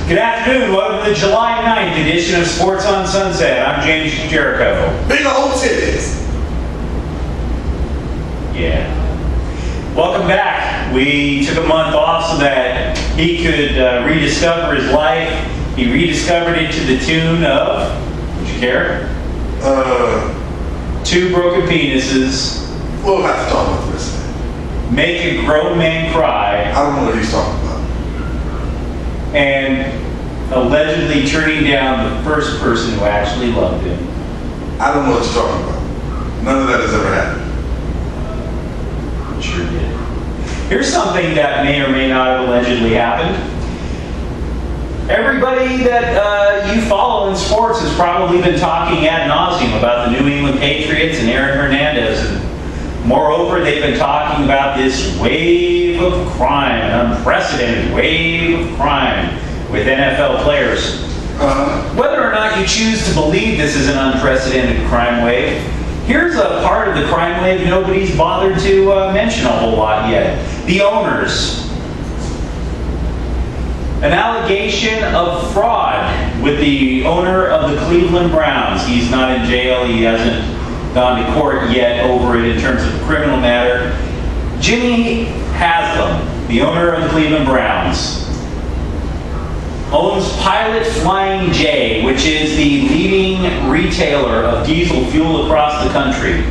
Good afternoon. Welcome to the July 9th edition of Sports on Sunset. I'm James Jericho. Big old titties. Yeah. Welcome back. We took a month off so that he could rediscover his life. He rediscovered it to the tune of, would you care? Two Broken Penises. We'll have to talk about this. Make a Grown Man Cry. I don't know what he's talking about. And allegedly turning down the first person who actually loved him. I don't know what you're talking about. None of that has ever happened. It sure did. Here's something that may or may not have allegedly happened. Everybody that you follow in sports has probably been talking ad nauseum about the New England Patriots and Aaron Hernandez. And moreover, they've been talking about this wave of crime, an unprecedented wave of crime with NFL players. Whether or not you choose to believe this is an unprecedented crime wave, here's a part of the crime wave nobody's bothered to mention a whole lot yet. The owners. An allegation of fraud with the owner of the Cleveland Browns. He's not in jail. He hasn't gone to court yet over it in terms of a criminal matter. Jimmy Haslam, the owner of the Cleveland Browns, owns Pilot Flying J, which is the leading retailer of diesel fuel across the country.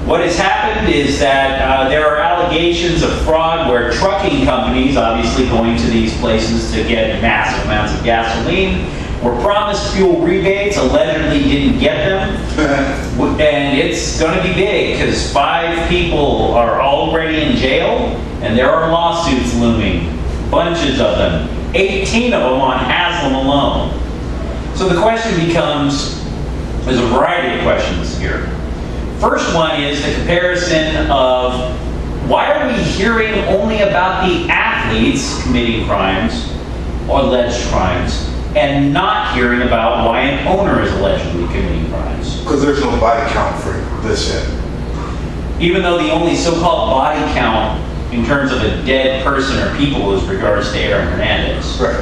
What has happened is that there are allegations of fraud where trucking companies, obviously going to these places to get massive amounts of gasoline, were promised fuel rebates, allegedly didn't get them. And it's going to be big because 5 people are already in jail and there are lawsuits looming. Bunches of them. 18 of them on Haslam alone. So the question becomes, there's a variety of questions here. First one is the comparison of why are we hearing only about the athletes committing crimes or alleged crimes and not hearing about why an owner is allegedly committing crimes? Because there's no body count for this yet. Even though the only so-called body count in terms of a dead person or people is regards to Aaron Hernandez. Right.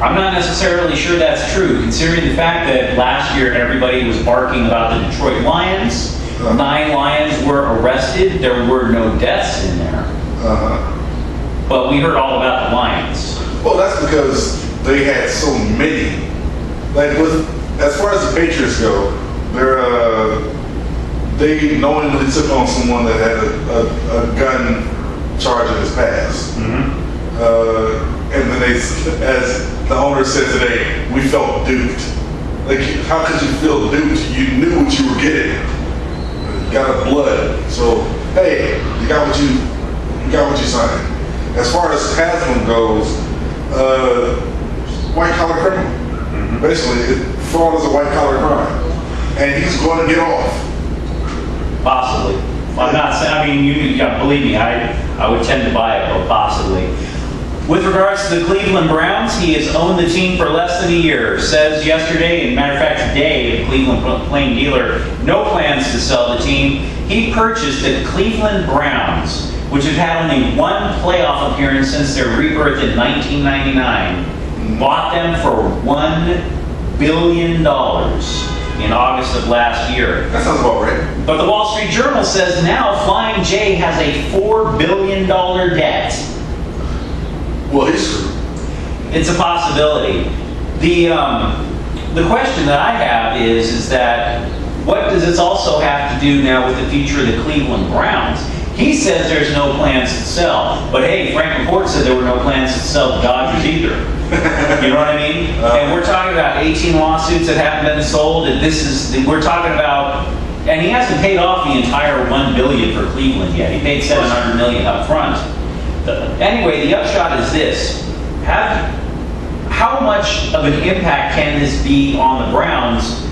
I'm not necessarily sure that's true, considering the fact that last year everybody was barking about the Detroit Lions. 9 Lions were arrested. There were no deaths in there. But we heard all about the Lions. Well, that's because they had so many. Like, as far as the Patriots go, they knowingly took on someone that had a gun charge in his past. And then as the owner said today, we felt duped. Like, how could you feel duped? You knew what you were getting. You got a blood. So, hey, you got what you signed. As far as Haslam goes, white collar criminal. Basically, fraud is a white collar crime, and he's going to get off. Possibly. I'm not saying. I mean, you believe me. I would tend to buy it, but possibly. With regards to the Cleveland Browns, he has owned the team for less than a year. Says yesterday, and matter of fact today, the Cleveland Plain Dealer, no plans to sell the team. He purchased the Cleveland Browns, which have had only one playoff appearance since their rebirth in 1999. Bought them for $1 billion in August of last year. That sounds about right. But the Wall Street Journal says now Flying J has a $4 billion debt. Well, he's screwed. It's a possibility. The question that I have is that what does this also have to do now with the future of the Cleveland Browns? He says there's no plans to sell, but hey, Frank Report said there were no plans to sell the Dodgers either. You know what I mean? And we're talking about 18 lawsuits that haven't been sold, and we're talking about, and he hasn't paid off the entire $1 billion for Cleveland yet. He paid $700 million up front. Anyway, the upshot is this: how much of an impact can this be on the Browns?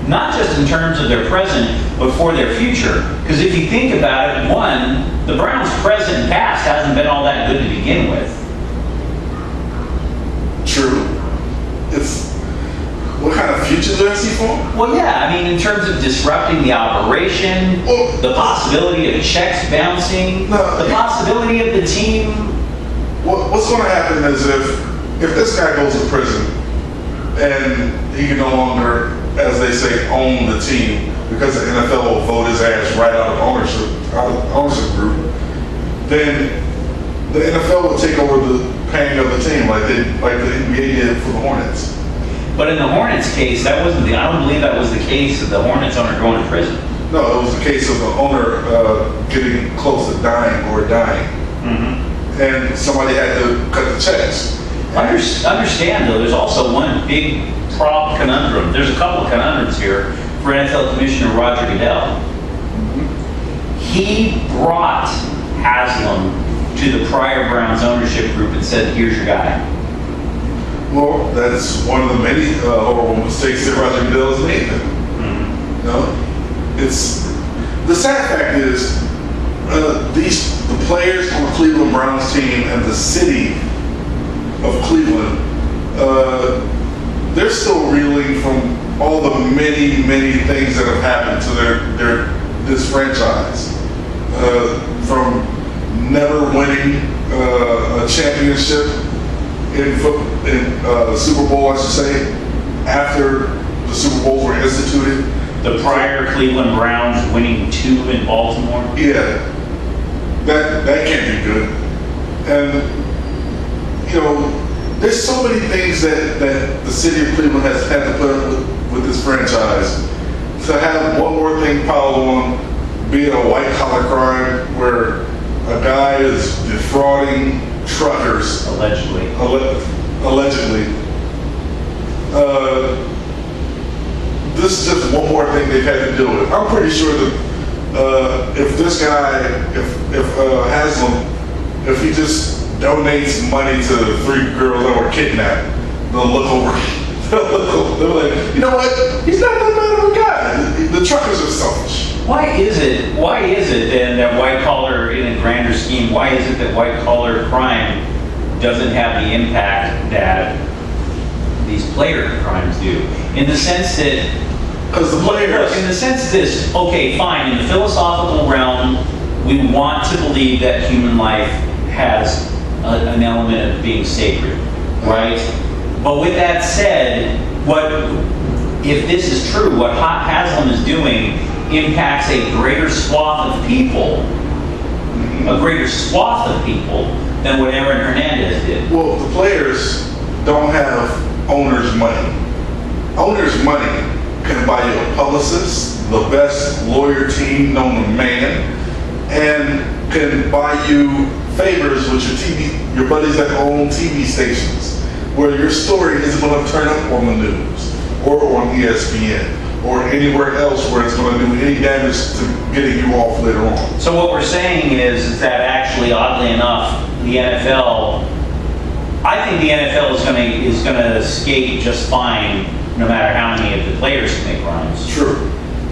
Not just in terms of their present, but for their future. Because if you think about it, one, the Browns' present and past hasn't been all that good to begin with. True. What kind of future do I see for him? Well, yeah, I mean, in terms of disrupting the operation, the possibility of checks bouncing, the possibility of the team. What's going to happen is if if this guy goes to prison and he can no longer, as they say, own the team because the NFL will vote his ass right out of ownership group, then the NFL will take over the paying of the team like the NBA did for the Hornets. But in the Hornets case, that wasn't I don't believe that was the case of the Hornets owner going to prison. No, it was the case of the owner getting close to dying. Mm-hmm. And somebody had to cut the checks. Understand, though, there's also one big conundrum. There's a couple of conundrums here for NFL Commissioner Roger Goodell. Mm-hmm. He brought Haslam to the prior Browns ownership group and said, here's your guy. Well, that's one of the many horrible mistakes that Roger Goodell has made. Mm-hmm. It's the sad fact is the players on the Cleveland Browns team and the city of Cleveland, they're still reeling from all the many things that have happened to this franchise. From never winning a championship in the Super Bowl, I should say, after the Super Bowls were instituted. The prior Cleveland Browns winning 2 in Baltimore? Yeah, that can't be good. And there's so many things that the city of Cleveland has had to put up with this franchise. To have one more thing piled on, being a white-collar crime where a guy is defrauding truckers. Allegedly. This is just one more thing they've had to deal with. I'm pretty sure that if this guy, if Haslam, if he just donates money to 3 girls that were kidnapped, they'll look over. They're like, you know what? He's not that bad of a guy. The truckers are selfish. Why is it then that white collar, in a grander scheme, why is it that white collar crime doesn't have the impact that these player crimes do? In the sense that, because the players, in the sense that this, okay, fine, in the philosophical realm, we want to believe that human life has an element of being sacred, right? But with that said, if this is true, what Haslam is doing impacts a greater swath of people, than what Aaron Hernandez did. Well, the players don't have owners' money. Owners' money can buy you a publicist, the best lawyer team known to man, and can buy you favors with your buddies that own TV stations, where your story isn't going to turn up on the news or on ESPN or anywhere else where it's going to do any damage to getting you off later on. So what we're saying is that actually, oddly enough, the NFL, I think the NFL is going to escape just fine, no matter how many of the players commit crimes. Sure.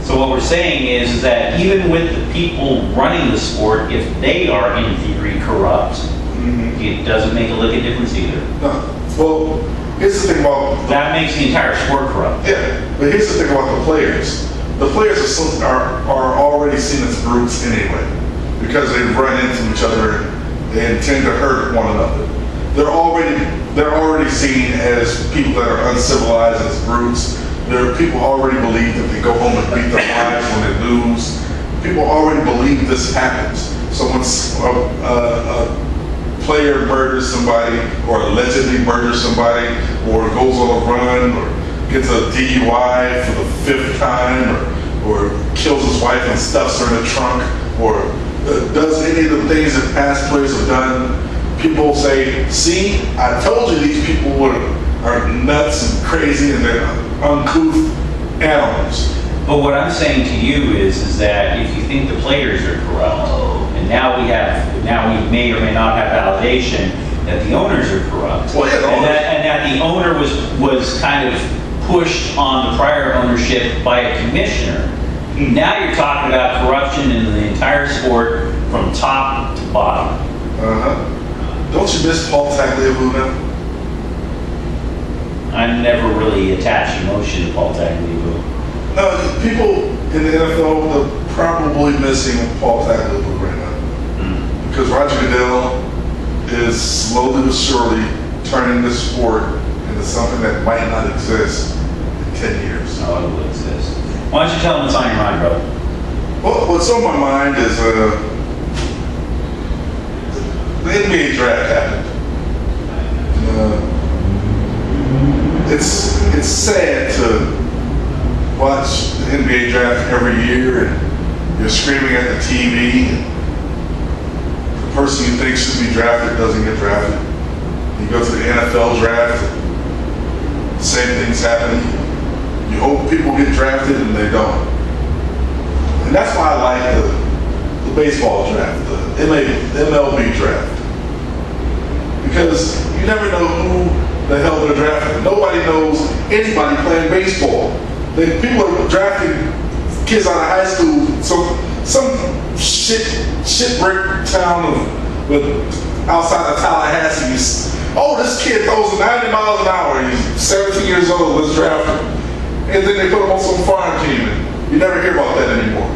So what we're saying is that even with the people running the sport, if they are in theory corrupt, it doesn't make a lick of difference either. No. Well, here's the thing about that makes the entire sport corrupt. Yeah, but here's the thing about the players. The players are already seen as brutes anyway, because they run into each other and tend to hurt one another. They're already seen as people that are uncivilized, as brutes. People already believe that they go home and beat their wives when they lose. People already believe this happens. So when a player murders somebody, or allegedly murders somebody, or goes on a run, or gets a DUI for the 5th time, or kills his wife and stuffs her in the trunk, or does any of the things that past players have done, people say, see, I told you these people are nuts and crazy and they're uncouth animals. But what I'm saying to you is that if you think the players are corrupt, and now we may or may not have validation that the owners are corrupt, well, yeah, and that the owner was kind of pushed on the prior ownership by a commissioner. Now you're talking about corruption in the entire sport from top to bottom. Don't you miss Paul Tagliabue? I never really attached emotion to Paul Tagliabue. No, people in the NFL are probably missing Paul Tagliabue right now. Because Roger Goodell is slowly but surely turning this sport into something that might not exist in 10 years. No, it will exist. Why don't you tell them what's on your mind, brother? Well, what's on my mind is the NBA draft happened. It's sad to watch the NBA draft every year and you're screaming at the TV. And the person you think should be drafted doesn't get drafted. You go to the NFL draft, the same thing's happening. You hope people get drafted and they don't. And that's why I like the baseball draft, the MLB draft. Because you never know who the hell they're drafting. Nobody knows anybody playing baseball. People are drafting kids out of high school, some shit brick town outside of Tallahassee. Oh, this kid throws 90 miles an hour. He's 17 years old. Let's draft him. And then they put him on some farm team. And you never hear about that anymore.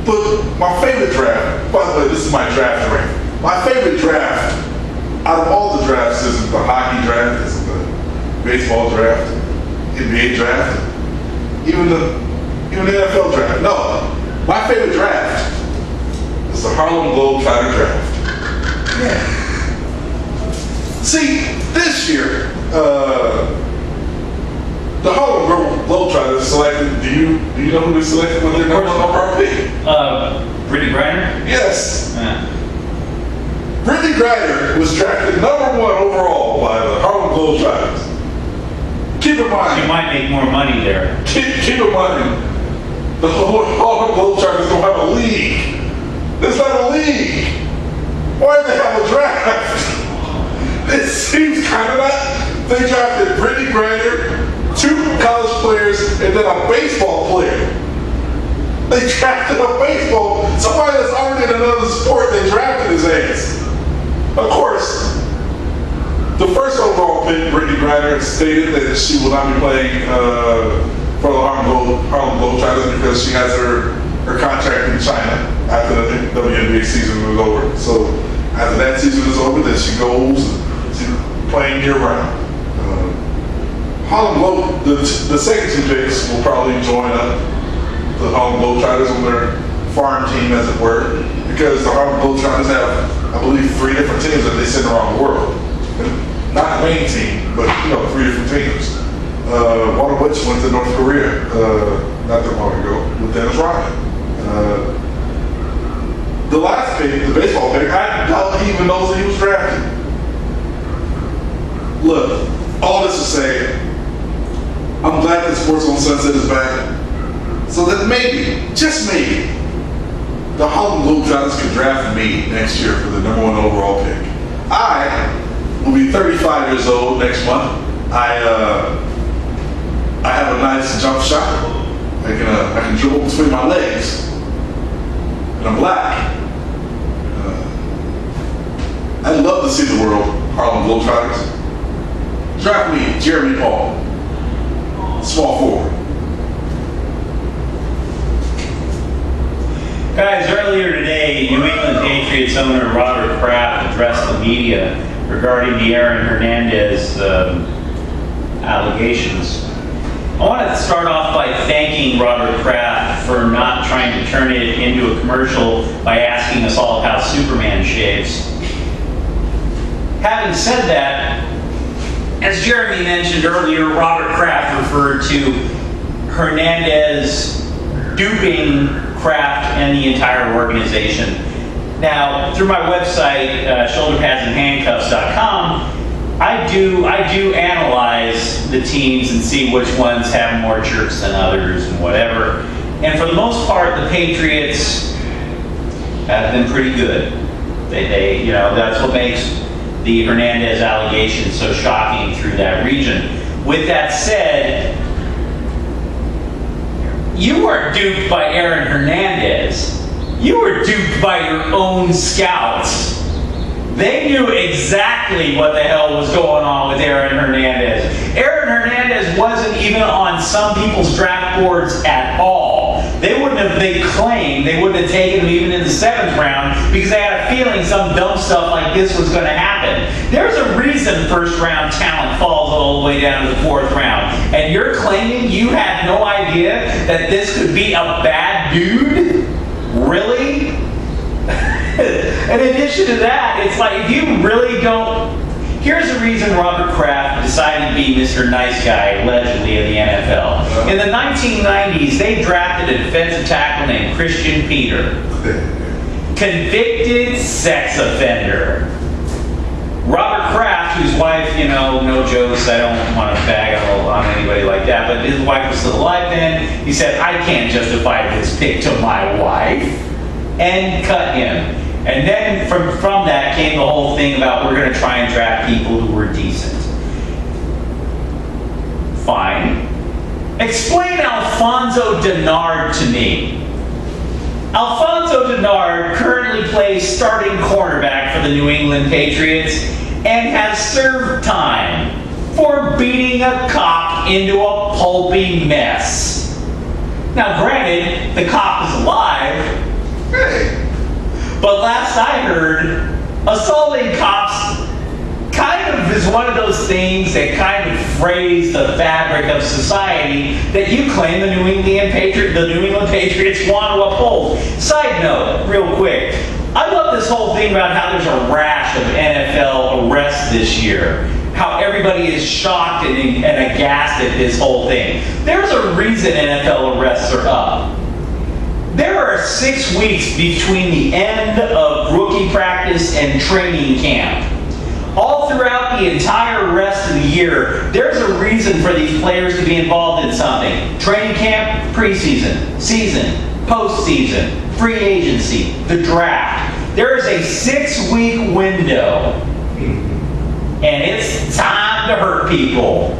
But my favorite draft, by the way, this is my draft rank. My favorite draft out of all the drafts isn't the hockey draft, isn't the baseball draft, NBA draft, even the NFL draft. No, my favorite draft is the Harlem Globetrotter draft. Yeah. See, this year, the Harlem Globetrotters selected. Do you know who they selected with their number one pick? Brittany Griner? Yes. Yeah. Brittany Griner was drafted number 1 overall by the Harlem Globetrotters. Keep in mind. She might make more money there. Keep in mind, the Harlem Globetrotters don't have a league. There's not a league. Why do they have a draft? It seems kind of like they drafted Brittany Griner, 2 college players, and then a baseball player. They drafted a baseball. Somebody that's already in another sport, they drafted his ass. Of course, the first overall pick, Brittany Griner, stated that she will not be playing for the Harlem Globetrotters because she has her contract in China after the WNBA season was over. So after that season is over, then she goes and she's playing year-round. Harlem the second 2 picks will probably join up the Harlem Globetrotters on their farm team, as it were, because the Harlem Globetrotters have, I believe, 3 different teams that they send around the world. Not the main team, but 3 different teams. One of which went to North Korea not that long ago with Dennis Rodman. The last pick, the baseball pick, I doubt he even knows that he was drafted. Look, all this to say, I'm glad that Sports on Sunset is back. So that maybe, just maybe, the Harlem Globetrotters could draft me next year for the number 1 overall pick. I will be 35 years old next month. I have a nice jump shot. I can dribble between my legs. And I'm black. I'd love to see the world Harlem Globetrotters. Draft me, Jeremy Paul, small forward. Guys, earlier today, New England Patriots owner Robert Kraft addressed the media regarding the Aaron Hernandez allegations. I want to start off by thanking Robert Kraft for not trying to turn it into a commercial by asking us all how Superman shaves. Having said that, as Jeremy mentioned earlier, Robert Kraft referred to Hernandez duping Kraft and the entire organization. Now, through my website, shoulderpadsandhandcuffs.com, I do analyze the teams and see which ones have more chirps than others and whatever. And for the most part, the Patriots have been pretty good. They that's what makes the Hernandez allegation so shocking through that region. With that said, you weren't duped by Aaron Hernandez. You were duped by your own scouts. They knew exactly what the hell was going on with Aaron Hernandez. Aaron Hernandez wasn't even on some people's draft boards at all. they claimed they wouldn't have taken him even in the 7th round because they had a feeling some dumb stuff like this was going to happen. There's a reason first-round talent falls all the way down to the 4th round. And you're claiming you had no idea that this could be a bad dude? Really? In addition to that, it's like, if you really don't... Here's the reason Robert Kraft decided to be Mr. Nice Guy, allegedly, in the NFL. In the 1990s, they drafted a defensive tackle named Christian Peter. Convicted sex offender. Robert Kraft, whose wife, no jokes, I don't want to bag on anybody like that, but his wife was still alive then. He said, I can't justify this pick to my wife, and cut him. And then from that came the whole thing about we're going to try and draft people who were decent. Fine. Explain Alfonso Denard to me. Alfonso Denard currently plays starting cornerback for the New England Patriots and has served time for beating a cop into a pulpy mess. Now, granted, the cop is alive. Hey. But last I heard, assaulting cops kind of is one of those things that kind of frays the fabric of society that you claim the New England Patriots want to uphold. Side note, real quick, I love this whole thing about how there's a rash of NFL arrests this year. How everybody is shocked and aghast at this whole thing. There's a reason NFL arrests are up. There are 6 weeks between the end of rookie practice and training camp. All throughout the entire rest of the year, there's a reason for these players to be involved in something. Training camp, preseason, season, postseason, free agency, the draft. There is a 6-week window, and it's time to hurt people.